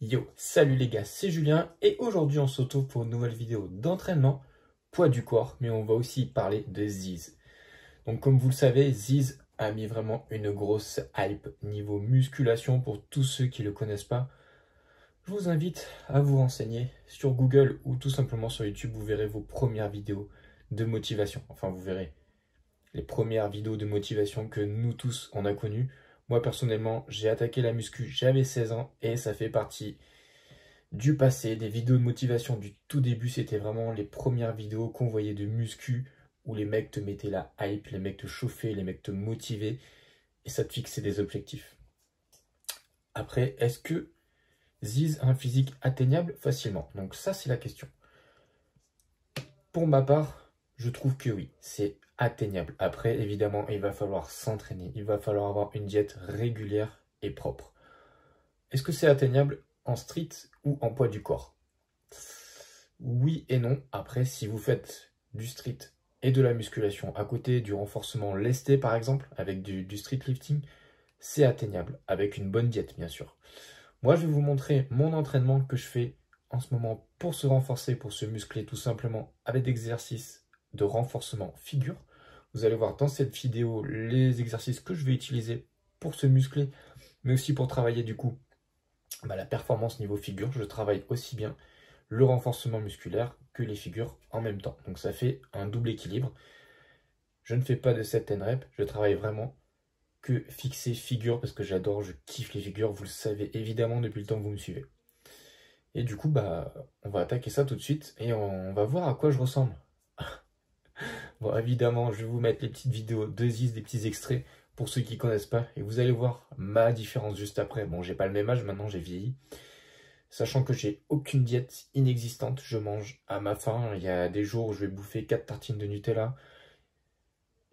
Yo, salut les gars, c'est Julien et aujourd'hui on se retrouve pour une nouvelle vidéo d'entraînement, poids du corps, mais on va aussi parler de Ziz. Donc comme vous le savez, Ziz a mis vraiment une grosse hype niveau musculation pour tous ceux qui ne le connaissent pas. Je vous invite à vous renseigner sur Google ou tout simplement sur YouTube, vous verrez vos premières vidéos de motivation. Enfin, vous verrez les premières vidéos de motivation que nous tous on a connues. Moi personnellement, j'ai attaqué la muscu, j'avais 16 ans et ça fait partie du passé, des vidéos de motivation du tout début. C'était vraiment les premières vidéos qu'on voyait de muscu où les mecs te mettaient la hype, les mecs te chauffaient, les mecs te motivaient et ça te fixait des objectifs. Après, est-ce que Ziz a un physique atteignable facilement? Donc ça, c'est la question. Pour ma part, je trouve que oui, c'est atteignable. Après, évidemment, il va falloir s'entraîner. Il va falloir avoir une diète régulière et propre. Est-ce que c'est atteignable en street ou en poids du corps? Oui et non. Après, si vous faites du street et de la musculation à côté du renforcement lesté, par exemple, avec du street lifting, c'est atteignable, avec une bonne diète, bien sûr. Moi, je vais vous montrer mon entraînement que je fais en ce moment pour se renforcer, pour se muscler, tout simplement avec des exercices de renforcement figure. Vous allez voir dans cette vidéo les exercices que je vais utiliser pour se muscler, mais aussi pour travailler du coup la performance niveau figure. Je travaille aussi bien le renforcement musculaire que les figures en même temps. Donc ça fait un double équilibre. Je ne fais pas de set and rep, je travaille vraiment que fixer figure parce que j'adore, je kiffe les figures, vous le savez évidemment depuis le temps que vous me suivez. Et du coup, on va attaquer ça tout de suite et on va voir à quoi je ressemble. Bon, évidemment, je vais vous mettre les petites vidéos de Ziz, des petits extraits pour ceux qui ne connaissent pas. Et vous allez voir ma différence juste après. Bon, j'ai pas le même âge, maintenant j'ai vieilli. Sachant que j'ai aucune diète inexistante, je mange à ma faim. Il y a des jours où je vais bouffer 4 tartines de Nutella.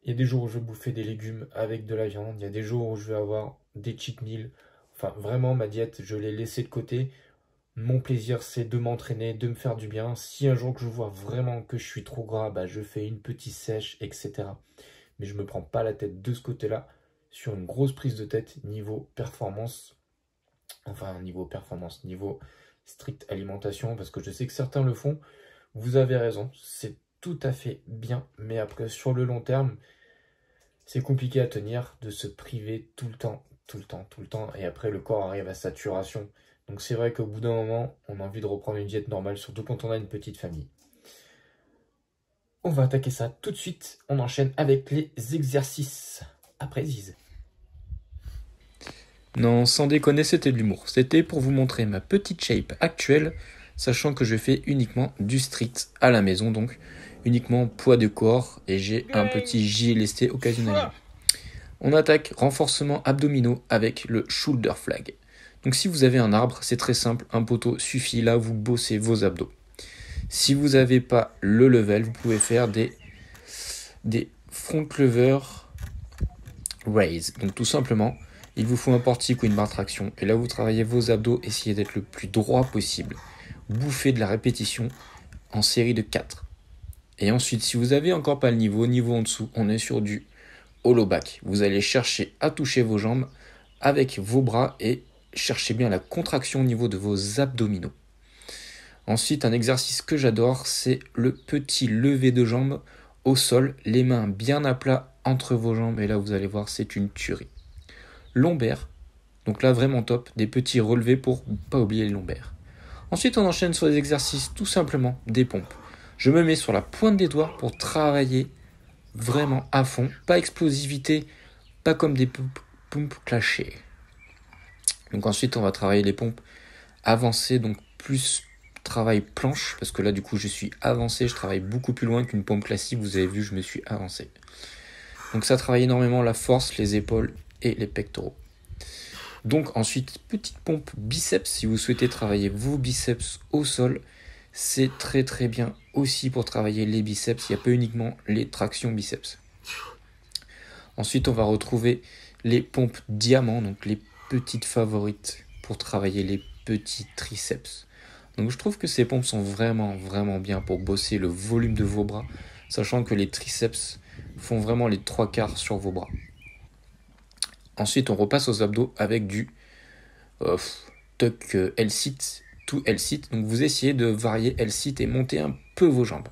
Il y a des jours où je vais bouffer des légumes avec de la viande. Il y a des jours où je vais avoir des cheat meals. Enfin, vraiment, ma diète, je l'ai laissée de côté. Mon plaisir, c'est de m'entraîner, de me faire du bien. Si un jour que je vois vraiment que je suis trop gras, je fais une petite sèche, etc. Mais je ne me prends pas la tête de ce côté-là sur une grosse prise de tête niveau performance. Enfin, niveau performance, niveau strict alimentation, parce que je sais que certains le font. Vous avez raison, c'est tout à fait bien. Mais après, sur le long terme, c'est compliqué à tenir de se priver tout le temps, tout le temps, tout le temps. Et après, le corps arrive à saturation. Donc c'est vrai qu'au bout d'un moment, on a envie de reprendre une diète normale, surtout quand on a une petite famille. On va attaquer ça tout de suite. On enchaîne avec les exercices. Après Ziz. Non, sans déconner, c'était de l'humour. C'était pour vous montrer ma petite shape actuelle, sachant que je fais uniquement du street à la maison, donc uniquement poids de corps, et j'ai un petit gilet lesté occasionnellement. On attaque renforcement abdominaux avec le shoulder flag. Donc si vous avez un arbre, c'est très simple, un poteau suffit, là vous bossez vos abdos. Si vous n'avez pas le level, vous pouvez faire des front lever raise. Donc tout simplement, il vous faut un portique ou une barre traction. Et là vous travaillez vos abdos, essayez d'être le plus droit possible. Bouffez de la répétition en série de 4. Et ensuite, si vous n'avez encore pas le niveau en dessous, on est sur du hollow back. Vous allez chercher à toucher vos jambes avec vos bras et cherchez bien la contraction au niveau de vos abdominaux. Ensuite, un exercice que j'adore, c'est le petit lever de jambes au sol, les mains bien à plat entre vos jambes. Et là, vous allez voir, c'est une tuerie. Lombaire, donc là, vraiment top, des petits relevés pour ne pas oublier les lombaires. Ensuite, on enchaîne sur les exercices, tout simplement, des pompes. Je me mets sur la pointe des doigts pour travailler vraiment à fond. Pas explosivité, pas comme des pompes clashées. Donc ensuite, on va travailler les pompes avancées, donc plus travail planche, parce que là, du coup, je suis avancé, je travaille beaucoup plus loin qu'une pompe classique. Vous avez vu, je me suis avancé. Donc ça travaille énormément la force, les épaules et les pectoraux. Donc ensuite, petite pompe biceps, si vous souhaitez travailler vos biceps au sol, c'est très très bien aussi pour travailler les biceps, il n'y a pas uniquement les tractions biceps. Ensuite, on va retrouver les pompes diamants, donc les petites favorites pour travailler les petits triceps. Donc je trouve que ces pompes sont vraiment bien pour bosser le volume de vos bras, sachant que les triceps font vraiment les 3/4 sur vos bras. Ensuite, on repasse aux abdos avec du tuck L-sit, to L-sit. Donc vous essayez de varier L-sit et monter un peu vos jambes.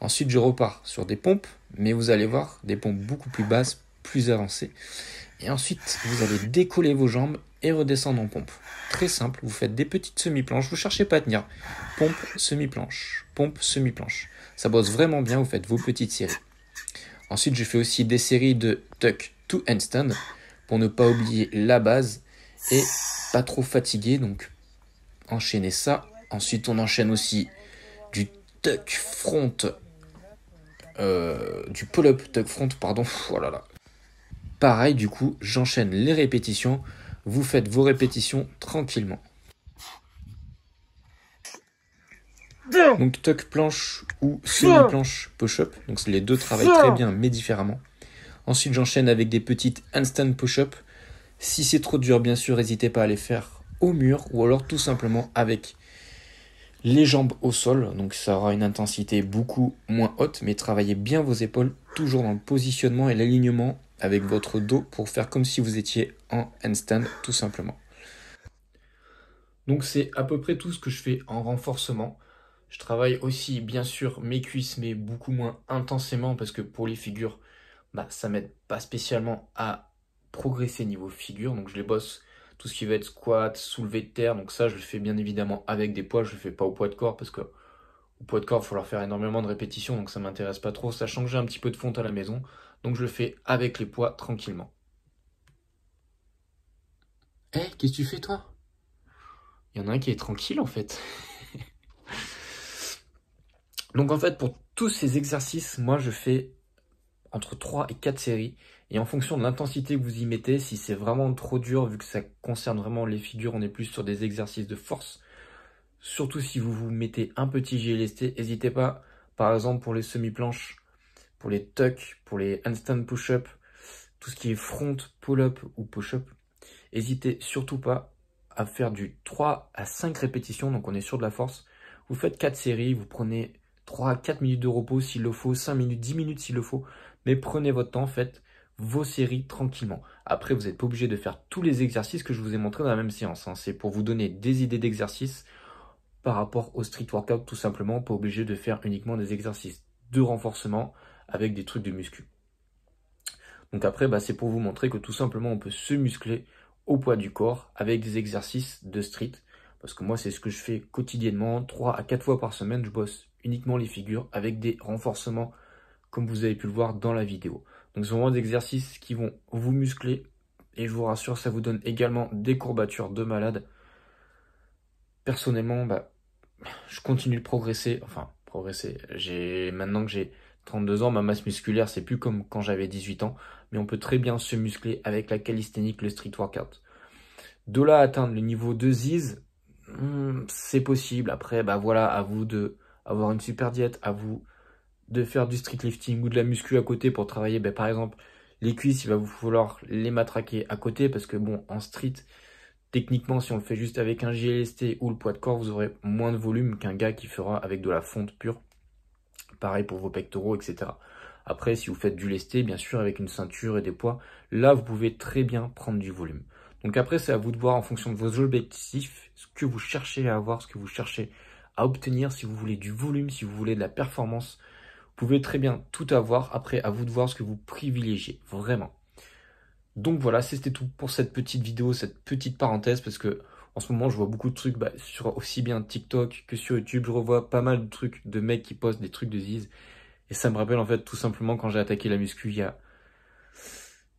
Ensuite, je repars sur des pompes, mais vous allez voir, des pompes beaucoup plus basses, plus avancées. Et ensuite, vous allez décoller vos jambes et redescendre en pompe. Très simple, vous faites des petites semi-planches, vous ne cherchez pas à tenir. Pompe, semi-planche, pompe, semi-planche. Ça bosse vraiment bien, vous faites vos petites séries. Ensuite, je fais aussi des séries de tuck to handstand pour ne pas oublier la base et pas trop fatigué. Donc, enchaînez ça. Ensuite, on enchaîne aussi du tuck front, du pull-up tuck front, pardon. Oh là là. Pareil, du coup, j'enchaîne les répétitions. Vous faites vos répétitions tranquillement. Donc tuck planche ou semi-planche push-up. Donc les deux travaillent très bien mais différemment. Ensuite j'enchaîne avec des petites handstand push-up. Si c'est trop dur, bien sûr, n'hésitez pas à les faire au mur ou alors tout simplement avec les jambes au sol. Donc ça aura une intensité beaucoup moins haute, mais travaillez bien vos épaules, toujours dans le positionnement et l'alignement avec votre dos pour faire comme si vous étiez en handstand tout simplement. Donc c'est à peu près tout ce que je fais en renforcement. Je travaille aussi bien sûr mes cuisses mais beaucoup moins intensément parce que pour les figures, ça m'aide pas spécialement à progresser niveau figure. Donc je les bosse tout ce qui va être squat, soulevé de terre. Donc ça je le fais bien évidemment avec des poids, je le fais pas au poids de corps parce que au poids de corps il faut leur faire énormément de répétitions donc ça m'intéresse pas trop, sachant que j'ai un petit peu de fonte à la maison. Donc je le fais avec les poids tranquillement. Qu'est-ce que tu fais toi? Il y en a un qui est tranquille en fait. Donc en fait, pour tous ces exercices, moi je fais entre 3 et 4 séries. Et en fonction de l'intensité que vous y mettez, si c'est vraiment trop dur, vu que ça concerne vraiment les figures, on est plus sur des exercices de force. Surtout si vous vous mettez un petit GLST, n'hésitez pas, par exemple pour les semi-planches, pour les tucks, pour les handstand push-up, tout ce qui est front, pull-up ou push-up, n'hésitez surtout pas à faire du 3 à 5 répétitions, donc on est sur de la force. Vous faites 4 séries, vous prenez 3 à 4 minutes de repos s'il le faut, 5 minutes, 10 minutes s'il le faut, mais prenez votre temps, faites vos séries tranquillement. Après, vous n'êtes pas obligé de faire tous les exercices que je vous ai montrés dans la même séance, hein. C'est pour vous donner des idées d'exercices par rapport au street workout tout simplement, pas obligé de faire uniquement des exercices de renforcement avec des trucs de muscu. Donc après, c'est pour vous montrer que tout simplement on peut se muscler au poids du corps avec des exercices de street. Parce que moi, c'est ce que je fais quotidiennement, 3 à 4 fois par semaine, je bosse uniquement les figures avec des renforcements comme vous avez pu le voir dans la vidéo. Donc c'est vraiment des exercices qui vont vous muscler et je vous rassure, ça vous donne également des courbatures de malade. Personnellement, je continue de progresser, maintenant que j'ai 32 ans, ma masse musculaire, c'est plus comme quand j'avais 18 ans, mais on peut très bien se muscler avec la calisthénique, le street workout. De là à atteindre le niveau de Ziz, c'est possible. Après, voilà, à vous de avoir une super diète, à vous de faire du street lifting ou de la muscu à côté pour travailler, par exemple, les cuisses, il va vous falloir les matraquer à côté parce que bon, en street, techniquement, si on le fait juste avec un GLST ou le poids de corps, vous aurez moins de volume qu'un gars qui fera avec de la fonte pure. Pareil pour vos pectoraux, etc. Après, si vous faites du lesté, bien sûr, avec une ceinture et des poids, là, vous pouvez très bien prendre du volume. Donc après, c'est à vous de voir en fonction de vos objectifs, ce que vous cherchez à avoir, ce que vous cherchez à obtenir, si vous voulez du volume, si vous voulez de la performance. Vous pouvez très bien tout avoir. Après, à vous de voir ce que vous privilégiez, vraiment. Donc voilà, c'était tout pour cette petite vidéo, cette petite parenthèse, parce que en ce moment, je vois beaucoup de trucs sur aussi bien TikTok que sur YouTube. Je revois pas mal de trucs de mecs qui postent des trucs de Ziz. Et ça me rappelle en fait tout simplement quand j'ai attaqué la muscu il y a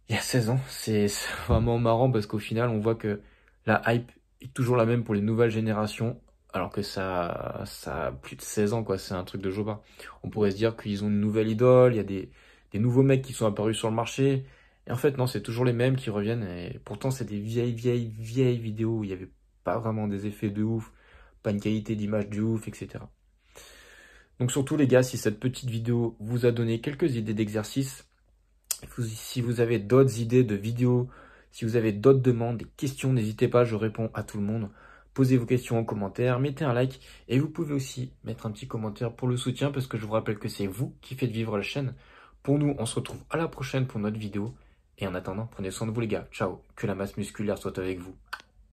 16 ans. C'est vraiment marrant parce qu'au final, on voit que la hype est toujours la même pour les nouvelles générations. Alors que ça a plus de 16 ans, quoi. C'est un truc de jobard. On pourrait se dire qu'ils ont une nouvelle idole, il y a des nouveaux mecs qui sont apparus sur le marché. Et en fait, non, c'est toujours les mêmes qui reviennent. Et pourtant, c'est des vieilles vidéos où il n'y avait pas vraiment des effets de ouf, pas une qualité d'image de ouf, etc. Donc surtout, les gars, si cette petite vidéo vous a donné quelques idées d'exercices, si vous avez d'autres idées de vidéos, si vous avez d'autres demandes, des questions, n'hésitez pas, je réponds à tout le monde. Posez vos questions en commentaire, mettez un like et vous pouvez aussi mettre un petit commentaire pour le soutien parce que je vous rappelle que c'est vous qui faites vivre la chaîne. Pour nous, on se retrouve à la prochaine pour notre vidéo. Et en attendant, prenez soin de vous les gars. Ciao, que la masse musculaire soit avec vous.